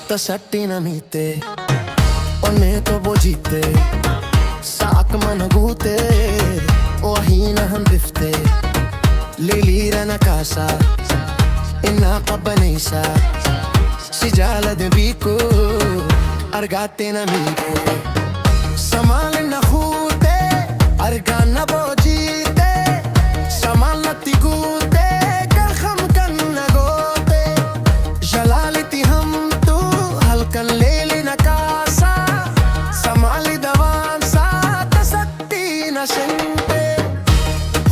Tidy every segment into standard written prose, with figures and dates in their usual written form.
Tasatinamite Oneto bojite Saak managute Wahina handifte Lilira na casa Inakabanaysa Si jala de biko Argate na mite Samalin na hute Argana bojite Samal na tigute Karham kan nagote Jalaliti ham tu Halkan lili na casa Samali davanza Tasakti na sente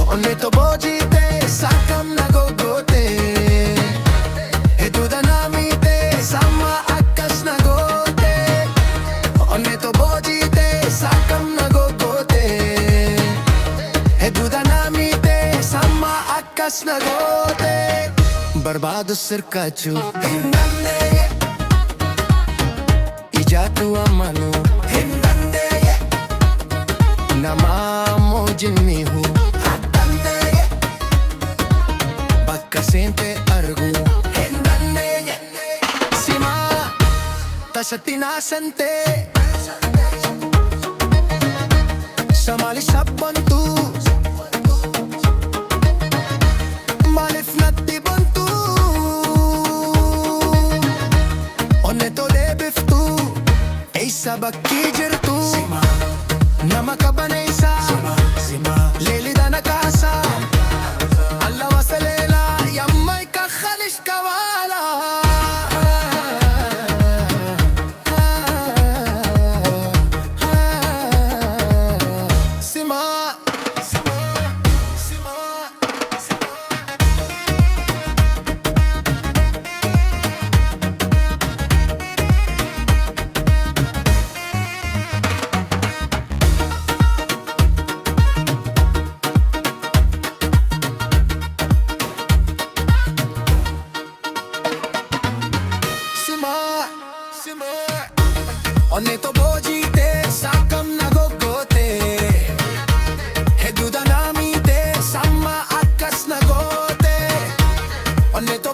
Oneto bojite Sakam na gogote Eduda namite Sama akas na gote Oneto bojite Sakam na gogote Eduda namite Sama akas na gote Barbado cercacho Hindande Ijatu amano Hindande Namamo jinnihu Hatande Bakasente argu Hindande Sima Tasatinasante Samali sabantu Malif nati bantu Oneto debiftu Eisa bakki jirtu Sima Nama kabanaysa Sima Lilida na casa Allah wasalela Yammay ka khalish kawala Sima Oneto bojite Sakam na gogote Eduda namite Sama akas na gote Oneto